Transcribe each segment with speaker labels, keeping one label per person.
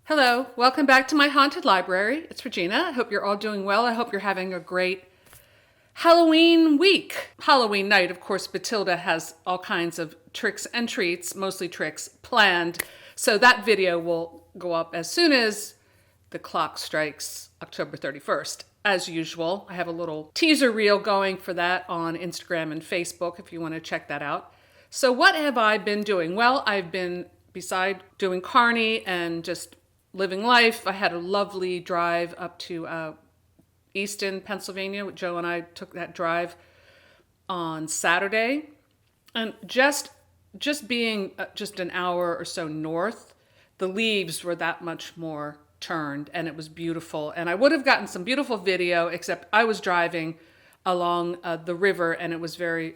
Speaker 1: Hello, welcome back to my haunted library. It's Regina. I hope you're all doing well. I hope you're having a great Halloween week. Halloween night, of course, Batilda has all kinds of tricks and treats, mostly tricks, planned. So that video will go up as soon as the clock strikes October 31st. As usual, I have a little teaser reel going for that on Instagram and Facebook if you want to check that out. So what have I been doing? Well, I've been, beside doing Carney and just living life, I had a lovely drive up to Easton, Pennsylvania. Joe and I took that drive on Saturday. And just being just an hour or so north, the leaves were that much more turned and it was beautiful. And I would have gotten some beautiful video, except I was driving along the river and it was very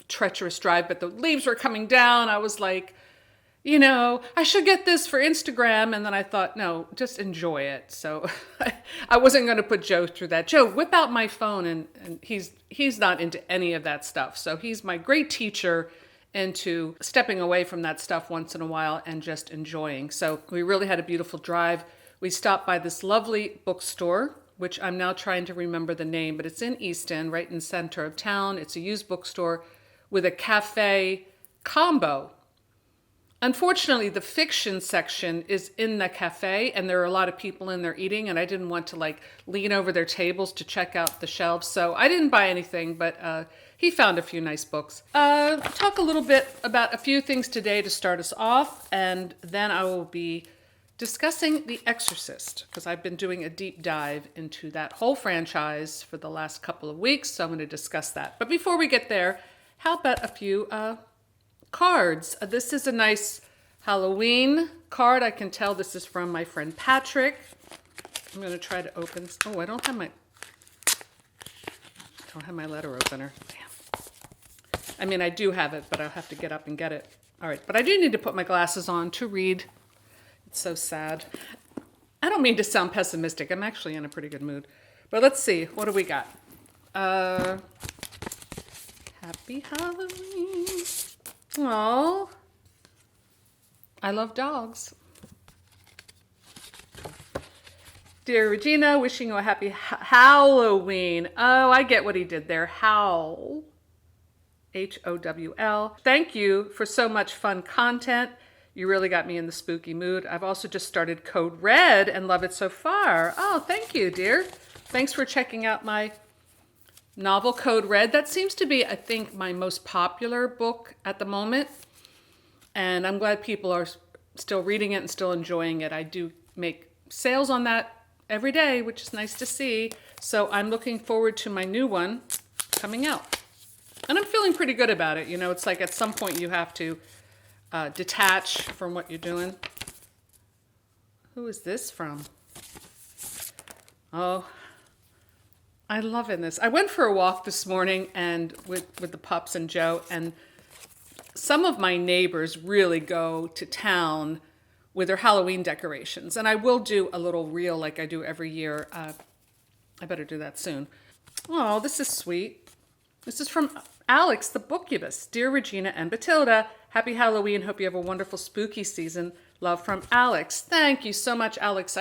Speaker 1: treacherous drive, but the leaves were coming down. I was like, I should get this for Instagram. And then I thought, no, just enjoy it. So I wasn't going to put Joe through that. Joe, whip out my phone. And he's not into any of that stuff. So he's my great teacher into stepping away from that stuff once in a while and just enjoying. So we really had a beautiful drive. We stopped by this lovely bookstore, which I'm now trying to remember the name, but it's in Easton, right in the center of town. It's a used bookstore with a cafe combo. Unfortunately, the fiction section is in the cafe and there are a lot of people in there eating, and I didn't want to lean over their tables to check out the shelves. So I didn't buy anything, but he found a few nice books. Talk a little bit about a few things today to start us off, and then I will be discussing The Exorcist, because I've been doing a deep dive into that whole franchise for the last couple of weeks, so I'm going to discuss that. But before we get there, how about a few cards? This is a nice Halloween card. I can tell this is from my friend Patrick. I'm going to try to open. Oh, I don't have my letter opener. Damn. I mean, I do have it, but I'll have to get up and get it. All right, but I do need to put my glasses on to read. It's so sad. I don't mean to sound pessimistic. I'm actually in a pretty good mood. But let's see. What do we got? Happy Halloween. Oh, I love dogs. Dear Regina, wishing you a happy Halloween. Oh, I get what he did there. Howl. Howl. Thank you for so much fun content. You really got me in the spooky mood. I've also just started Code Red and love it so far. Oh, thank you, dear. Thanks for checking out my novel Code Red. That seems to be, I think, my most popular book at the moment. And I'm glad people are still reading it and still enjoying it. I do make sales on that every day, which is nice to see. So I'm looking forward to my new one coming out. And I'm feeling pretty good about it. It's like at some point you have to detach from what you're doing. Who is this from? Oh, I love this. I went for a walk this morning and with the pups and Joe, and some of my neighbors really go to town with their Halloween decorations. And I will do a little reel like I do every year. I better do that soon. Oh, this is sweet. This is from Alex, the Bookubus. Dear Regina and Batilda, happy Halloween. Hope you have a wonderful spooky season. Love from Alex. Thank you so much, Alex.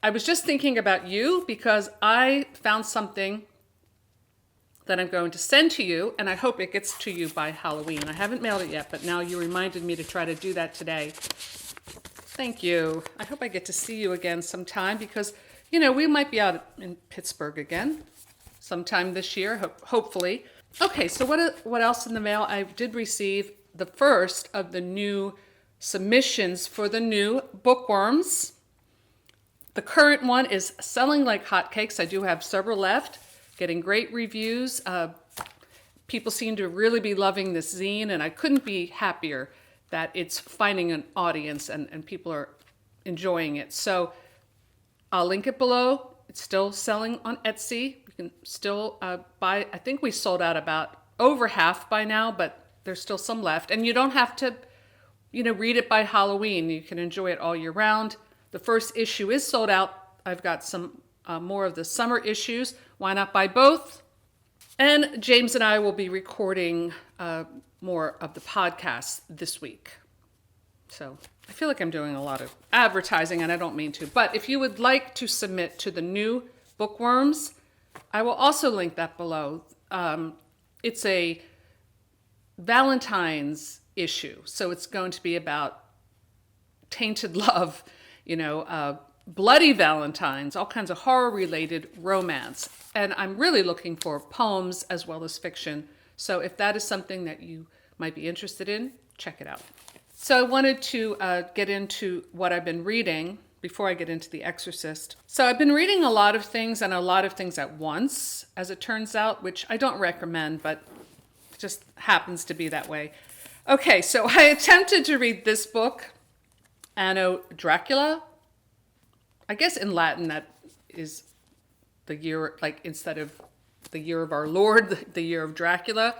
Speaker 1: I was just thinking about you because I found something that I'm going to send to you, and I hope it gets to you by Halloween. I haven't mailed it yet, but now you reminded me to try to do that today. Thank you. I hope I get to see you again sometime because, we might be out in Pittsburgh again sometime this year, hopefully. Okay, so what else in the mail? I did receive the first of the new submissions for the new bookworms. The current one is selling like hotcakes. I do have several left, getting great reviews. People seem to really be loving this zine, and I couldn't be happier that it's finding an audience and people are enjoying it. So I'll link it below. It's still selling on Etsy. You can still buy. I think we sold out about over half by now, but there's still some left. And you don't have to, read it by Halloween. You can enjoy it all year round. The first issue is sold out. I've got some more of the summer issues. Why not buy both? And James and I will be recording more of the podcast this week. So I feel like I'm doing a lot of advertising and I don't mean to. But if you would like to submit to the new Bookworms, I will also link that below. It's a Valentine's issue. So it's going to be about tainted love, bloody Valentines, all kinds of horror related romance. And I'm really looking for poems as well as fiction. So if that is something that you might be interested in, check it out. So I wanted to get into what I've been reading before I get into The Exorcist. So I've been reading a lot of things and a lot of things at once, as it turns out, which I don't recommend, but it just happens to be that way. Okay, so I attempted to read this book, Anno Dracula. I guess in Latin that is the year, like instead of the year of our Lord, the year of Dracula.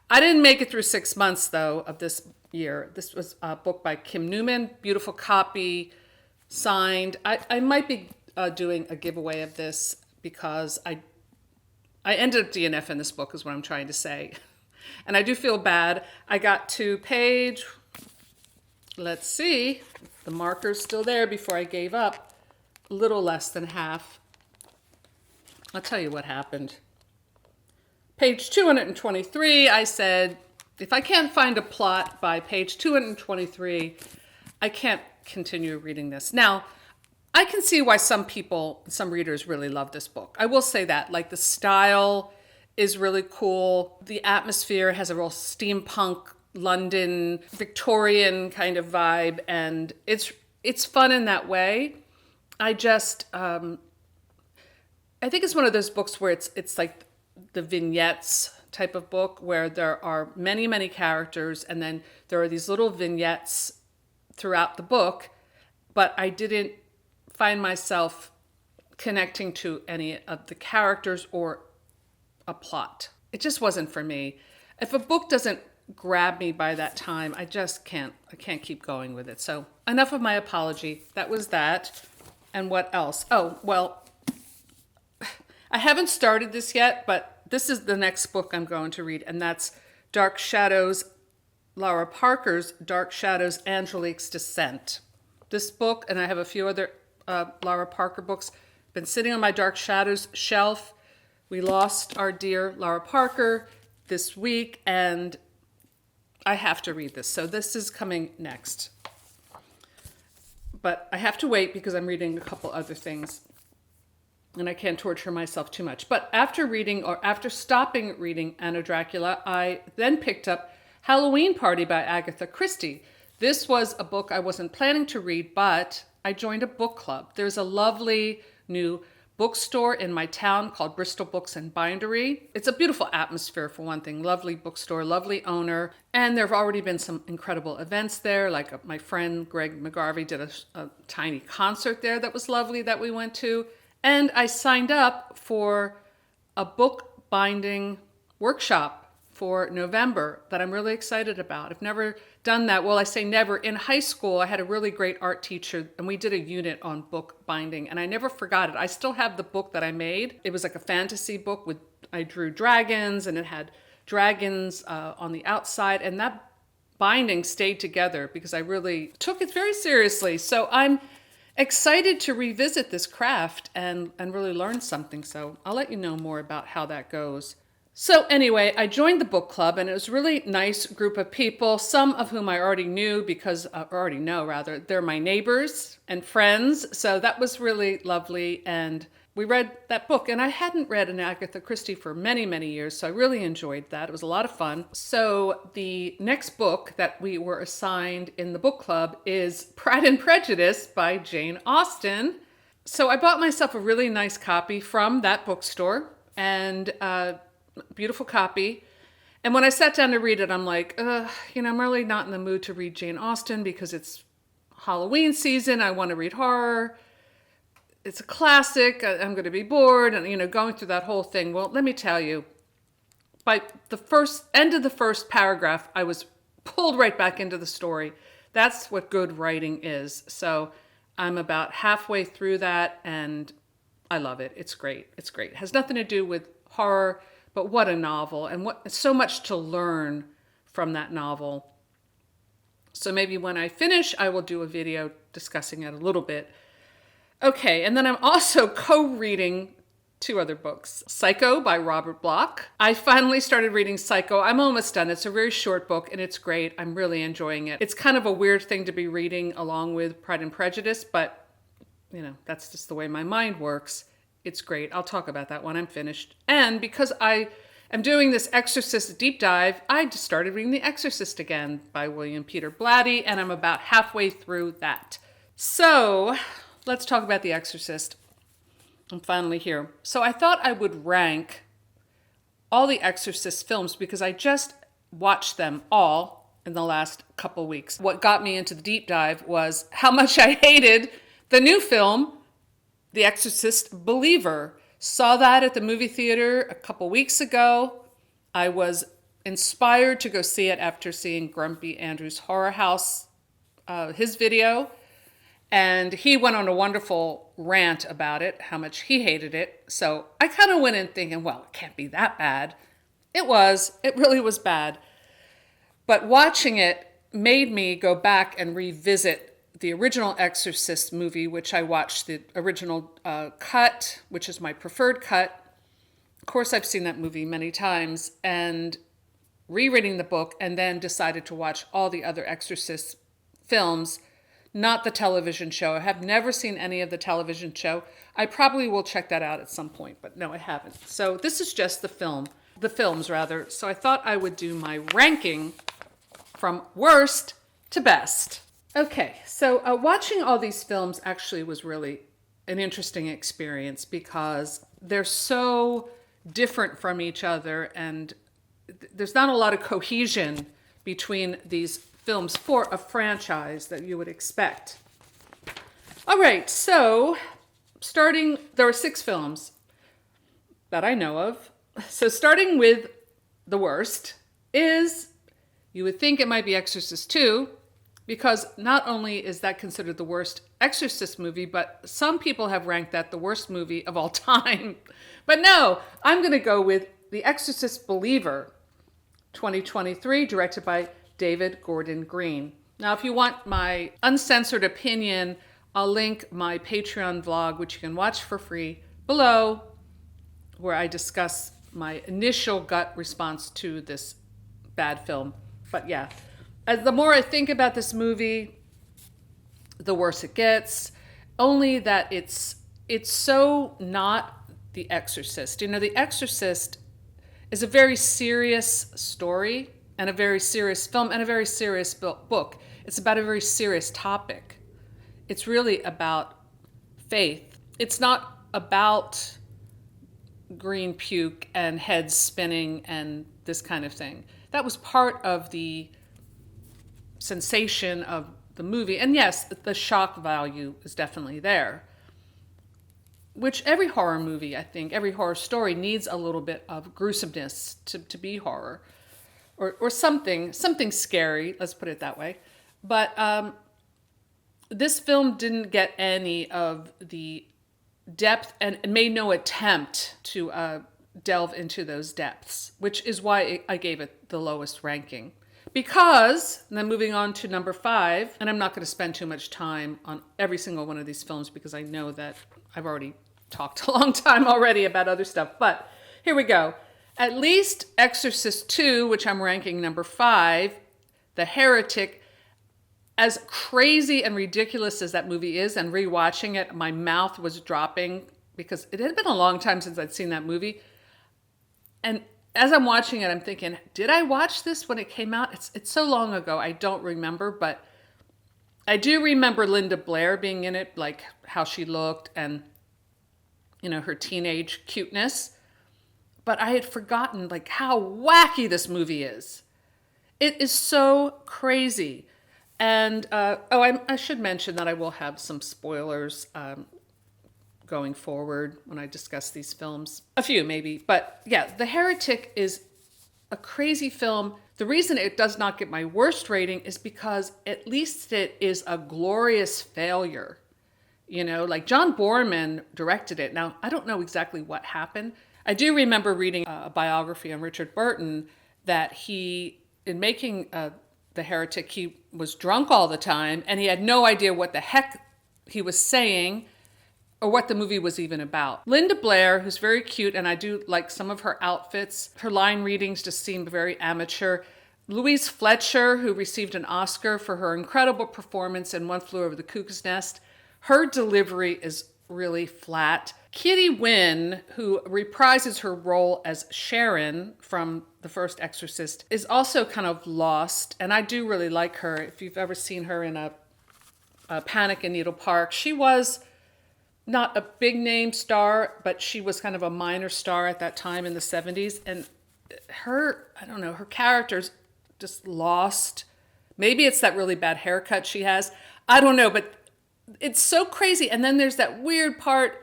Speaker 1: I didn't make it through 6 months, though, of this year. This was a book by Kim Newman, beautiful copy, signed. I might be doing a giveaway of this because I ended up DNF in this book is what I'm trying to say. And I do feel bad. I got to page, let's see, the marker's still there before I gave up, a little less than half. I'll tell you what happened. Page 223, I said, if I can't find a plot by page 223, I can't continue reading this. Now, I can see why some readers really love this book. I will say that, like the style is really cool. The atmosphere has a real steampunk, London, Victorian kind of vibe, and it's fun in that way. I think it's one of those books where it's like the vignettes type of book where there are many, many characters and then there are these little vignettes throughout the book, but I didn't find myself connecting to any of the characters or a plot. It just wasn't for me. If a book doesn't grab me by that time, I can't keep going with it. So enough of my apology. That was that. And what else? Oh, well, I haven't started this yet, but this is the next book I'm going to read, and that's Dark Shadows, Lara Parker's Dark Shadows, Angelique's Descent. This book, and I have a few other Lara Parker books, been sitting on my Dark Shadows shelf. We lost our dear Lara Parker this week, and I have to read this. So this is coming next. But I have to wait because I'm reading a couple other things. And I can't torture myself too much. But after stopping reading Anno Dracula, I then picked up Halloween Party by Agatha Christie. This was a book I wasn't planning to read, but I joined a book club. There's a lovely new bookstore in my town called Bristol Books and Bindery. It's a beautiful atmosphere for one thing. Lovely bookstore, lovely owner. And there have already been some incredible events there. Like my friend Greg McGarvey did a tiny concert there that was lovely that we went to. And I signed up for a book binding workshop for November that I'm really excited about. I've never done that. Well, I say never. In high school, I had a really great art teacher and we did a unit on book binding and I never forgot it. I still have the book that I made. It was like a fantasy book I drew dragons and it had dragons on the outside, and that binding stayed together because I really took it very seriously. So I'm excited to revisit this craft and really learn something. So I'll let you know more about how that goes. So anyway, I joined the book club and it was a really nice group of people, some of whom I already knew they're my neighbors and friends. So that was really lovely. And we read that book, and I hadn't read an Agatha Christie for many, many years. So I really enjoyed that. It was a lot of fun. So the next book that we were assigned in the book club is Pride and Prejudice by Jane Austen. So I bought myself a really nice copy from that bookstore, and beautiful copy. And when I sat down to read it, I'm like, I'm really not in the mood to read Jane Austen because it's Halloween season. I want to read horror. It's a classic. I'm going to be bored and, going through that whole thing. Well, let me tell you, by the end of the first paragraph, I was pulled right back into the story. That's what good writing is. So I'm about halfway through that and I love it. It's great. It's great. It has nothing to do with horror, but what a novel, and so much to learn from that novel. So maybe when I finish, I will do a video discussing it a little bit. Okay, and then I'm also co-reading two other books. Psycho by Robert Bloch. I finally started reading Psycho. I'm almost done. It's a very short book and it's great. I'm really enjoying it. It's kind of a weird thing to be reading along with Pride and Prejudice, but that's just the way my mind works. It's great. I'll talk about that when I'm finished. And because I am doing this Exorcist deep dive, I just started reading The Exorcist again by William Peter Blatty, and I'm about halfway through that. So let's talk about The Exorcist. I'm finally here. So I thought I would rank all the Exorcist films because I just watched them all in the last couple weeks. What got me into the deep dive was how much I hated the new film, The Exorcist Believer. Saw that at the movie theater a couple weeks ago. I was inspired to go see it after seeing Grumpy Andrew's Horror House, his video. And he went on a wonderful rant about it, how much he hated it. So I kind of went in thinking, well, it can't be that bad. It was. It really was bad. But watching it made me go back and revisit the original Exorcist movie, which I watched the original cut, which is my preferred cut. Of course, I've seen that movie many times, and rereading the book, and then decided to watch all the other Exorcist films, not the television show. I have never seen any of the television show. I probably will check that out at some point, but no, I haven't. So this is just the films rather. So I thought I would do my ranking from worst to best. Okay, so watching all these films actually was really an interesting experience because they're so different from each other and there's not a lot of cohesion between these films for a franchise that you would expect. All right, so there are 6 films that I know of. So starting with the worst is, you would think it might be Exorcist 2, because not only is that considered the worst Exorcist movie, but some people have ranked that the worst movie of all time. But no, I'm going to go with The Exorcist Believer, 2023, directed by David Gordon Green. Now, if you want my uncensored opinion, I'll link my Patreon vlog, which you can watch for free, below, where I discuss my initial gut response to this bad film. But yeah. The more I think about this movie, the worse it gets. Only that it's so not The Exorcist. The Exorcist is a very serious story and a very serious film and a very serious book. It's about a very serious topic. It's really about faith. It's not about green puke and heads spinning and this kind of thing. That was part of the sensation of the movie. And yes, the shock value is definitely there. Which every horror movie, I think, every horror story needs a little bit of gruesomeness to be horror. Or something scary, let's put it that way. But this film didn't get any of the depth and made no attempt to delve into those depths, which is why I gave it the lowest ranking. Because, and then moving on to number 5, and I'm not going to spend too much time on every single one of these films because I know that I've already talked a long time already about other stuff, but here we go. At least Exorcist 2, which I'm ranking number 5, The Heretic, as crazy and ridiculous as that movie is, and rewatching it, my mouth was dropping because it had been a long time since I'd seen that movie. And as I'm watching it, I'm thinking, did I watch this when it came out? It's so long ago, I don't remember, but I do remember Linda Blair being in it, like how she looked and, her teenage cuteness. But I had forgotten like how wacky this movie is. It is so crazy. And, I should mention that I will have some spoilers going forward when I discuss these films. A few maybe, but yeah, The Heretic is a crazy film. The reason it does not get my worst rating is because at least it is a glorious failure. Like John Borman directed it. Now, I don't know exactly what happened. I do remember reading a biography on Richard Burton that he, in making the heretic, he was drunk all the time and he had no idea what the heck he was saying or what the movie was even about. Linda Blair, who's very cute, and I do like some of her outfits. Her line readings just seem very amateur. Louise Fletcher, who received an Oscar for her incredible performance in One Flew Over the Cuckoo's Nest. Her delivery is really flat. Kitty Wynn, who reprises her role as Sharon from the first Exorcist, is also kind of lost, and I do really like her. If you've ever seen her in a Panic in Needle Park, she was not a big name star, but she was kind of a minor star at that time in the 70s. And her, I don't know, her character's just lost. Maybe it's that really bad haircut she has. I don't know, but it's so crazy. And then there's that weird part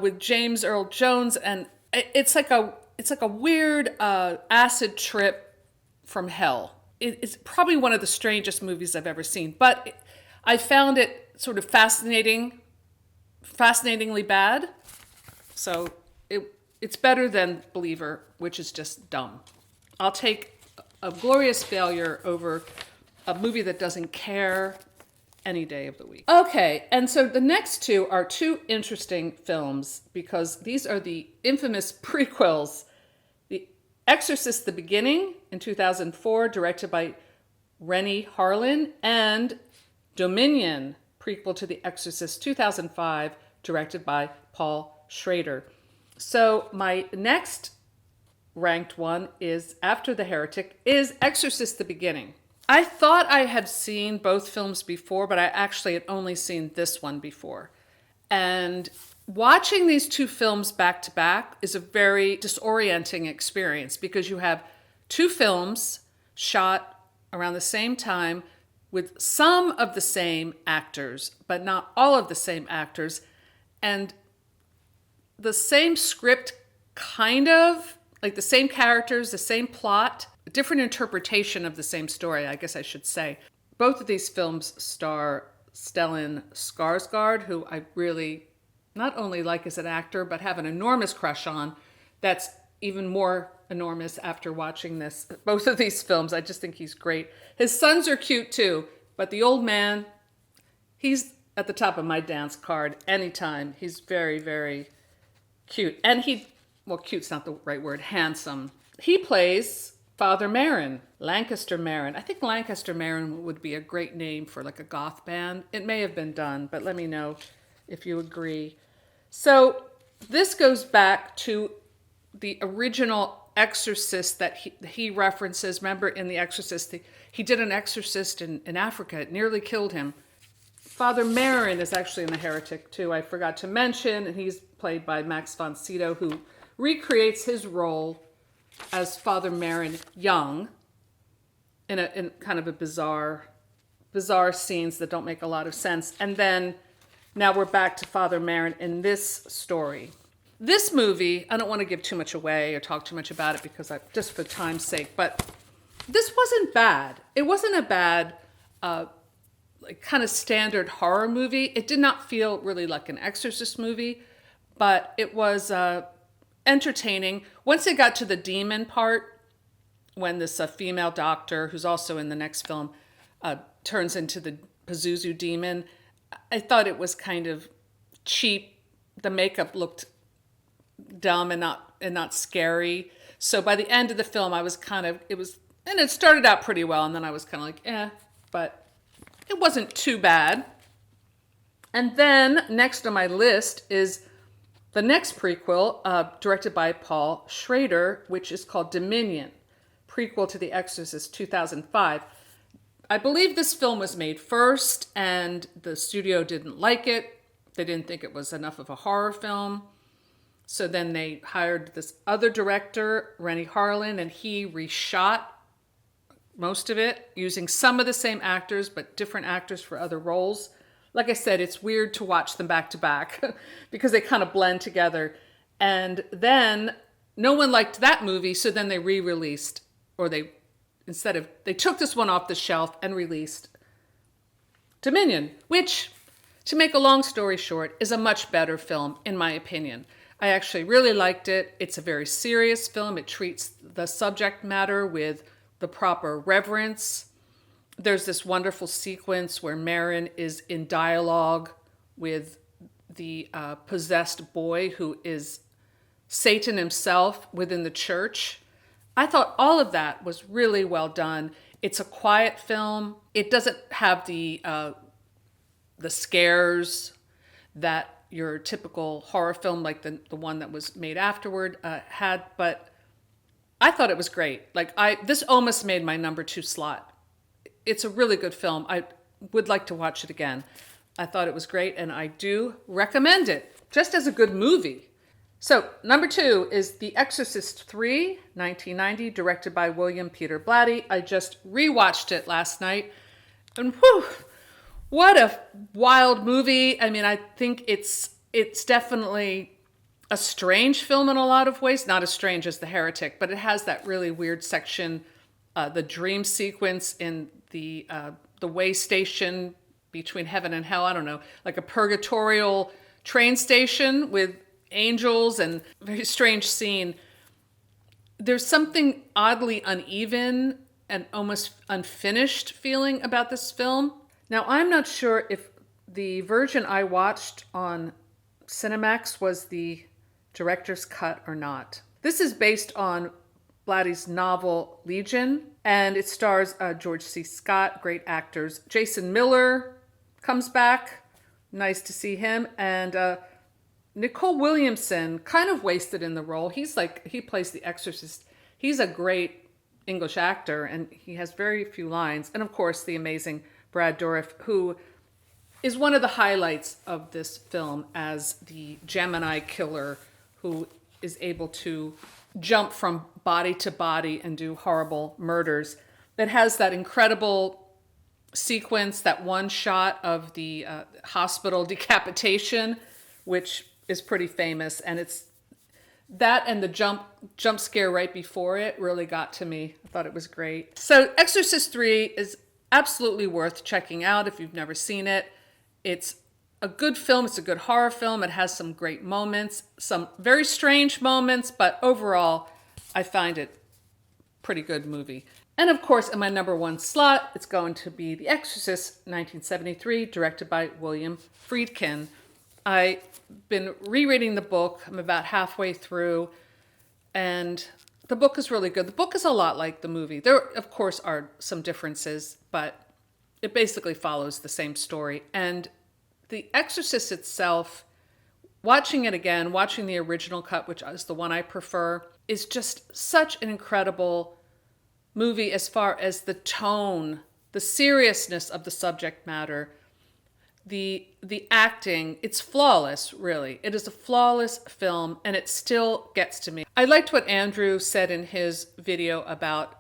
Speaker 1: with James Earl Jones, and it's like a weird acid trip from hell. It's probably one of the strangest movies I've ever seen, but I found it sort of fascinatingly bad. So it's better than Believer, which is just dumb. I'll take a glorious failure over a movie that doesn't care any day of the week. Okay, and so the next two are two interesting films because these are the infamous prequels. The Exorcist: The Beginning in 2004, directed by Rennie Harlin, and Dominion, prequel to The Exorcist 2005, directed by Paul Schrader. So my next ranked one is, after The Heretic, is Exorcist: The Beginning. I thought I had seen both films before, but I actually had only seen this one before. And watching these two films back to back is a very disorienting experience because you have two films shot around the same time with some of the same actors, but not all of the same actors, and the same script, kind of, like the same characters, the same plot, a different interpretation of the same story, I guess I should say. Both of these films star Stellan Skarsgård, who I really not only like as an actor, but have an enormous crush on. That's even more enormous after watching both of these films. I just think he's great. His sons are cute too, but the old man, he's at the top of my dance card anytime. He's very, very cute. And cute's not the right word, handsome. He plays Father Merrin, Lancaster Merrin. I think Lancaster Merrin would be a great name for like a goth band. It may have been done, but let me know if you agree. So this goes back to the original Exorcist that he references. Remember in The Exorcist, he did an exorcist in Africa. It nearly killed him. Father Merrin is actually in The Heretic too. I forgot to mention, and he's played by Max von Sydow, who recreates his role as Father Merrin young in kind of a bizarre scenes that don't make a lot of sense. And then now we're back to Father Merrin in this story. This movie, I don't want to give too much away or talk too much about it because just for time's sake, but this wasn't bad. It wasn't a bad kind of standard horror movie. It did not feel really like an Exorcist movie, but it was entertaining. Once it got to the demon part, when this female doctor, who's also in the next film, turns into the Pazuzu demon, I thought it was kind of cheap. The makeup looked dumb and not scary. So by the end of the film, I was and it started out pretty well, and then I was kind of like, but it wasn't too bad. And then next on my list is the next prequel, directed by Paul Schrader, which is called Dominion, prequel to The Exorcist 2005. I believe this film was made first, and the studio didn't like it. They didn't think it was enough of a horror film. So then they hired this other director, Rennie Harlin, and he reshot most of it using some of the same actors, but different actors for other roles. Like I said, it's weird to watch them back to back because they kind of blend together. And then no one liked that movie, so then they re-released, or they took this one off the shelf and released Dominion, which, to make a long story short, is a much better film, in my opinion. I actually really liked it. It's a very serious film. It treats the subject matter with the proper reverence. There's this wonderful sequence where Marin is in dialogue with the possessed boy who is Satan himself within the church. I thought all of that was really well done. It's a quiet film. It doesn't have the scares that your typical horror film, like the one that was made afterward, had. But I thought it was great. This almost made my number 2 slot. It's a really good film. I would like to watch it again. I thought it was great, and I do recommend it, just as a good movie. So, number 2 is The Exorcist 3, 1990, directed by William Peter Blatty. I just rewatched it last night, and whew, what a wild movie. I mean, I think it's definitely a strange film in a lot of ways. Not as strange as The Heretic, but it has that really weird section, the dream sequence in the way station between heaven and hell. I don't know, like a purgatorial train station with angels, and a very strange scene. There's something oddly uneven and almost unfinished feeling about this film. Now, I'm not sure if the version I watched on Cinemax was the director's cut or not. This is based on Blatty's novel Legion, and it stars George C. Scott, great actors. Jason Miller comes back, nice to see him, and Nicole Williamson, kind of wasted in the role. He plays the Exorcist. He's a great English actor, and he has very few lines. And of course, the amazing Brad Dourif, who is one of the highlights of this film as the Gemini killer who is able to jump from body to body and do horrible murders. That has that incredible sequence, that one shot of the hospital decapitation, which is pretty famous, and it's that and the jump scare right before it really got to me. I thought it was great. So Exorcist 3 is absolutely worth checking out if you've never seen it. It's a good film. It's a good horror film. It has some great moments, some very strange moments, but overall, I find it a pretty good movie. And of course, in my number 1 slot, it's going to be The Exorcist, 1973, directed by William Friedkin. I've been rereading the book. I'm about halfway through, and the book is really good. The book is a lot like the movie. There, of course, are some differences, but it basically follows the same story. And The Exorcist itself, watching it again, watching the original cut, which is the one I prefer, is just such an incredible movie as far as the tone, the seriousness of the subject matter, the acting. It's flawless, really. It is a flawless film, and it still gets to me. I liked what Andrew said in his video about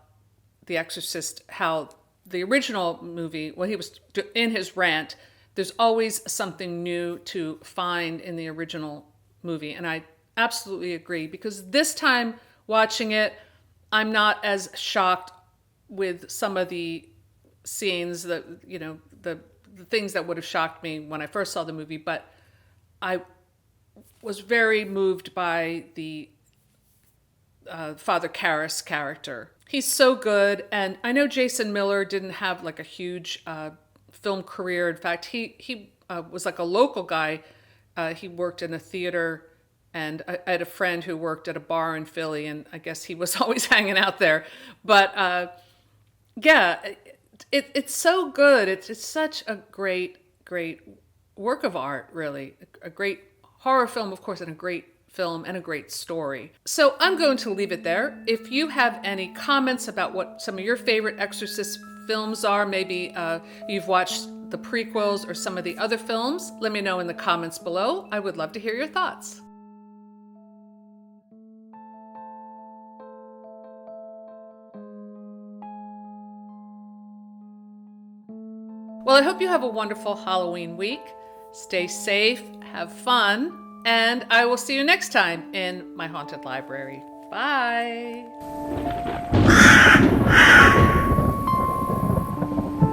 Speaker 1: The Exorcist, how the original movie, when he was in his rant, there's always something new to find in the original movie. And I absolutely agree, because this time watching it, I'm not as shocked with some of the scenes that, the things that would have shocked me when I first saw the movie, but I was very moved by the Father Karras character. He's so good, and I know Jason Miller didn't have like a huge film career. In fact, he was like a local guy. He worked in a theater, and I had a friend who worked at a bar in Philly, and I guess he was always hanging out there. But yeah, it's so good. It's such a great work of art, really. A great horror film, of course, and a great film and a great story. So I'm going to leave it there. If you have any comments about what some of your favorite Exorcist films are, maybe you've watched the prequels or some of the other films, let me know in the comments below. I would love to hear your thoughts. Well, I hope you have a wonderful Halloween week. Stay safe, have fun, and I will see you next time in my haunted library. Bye.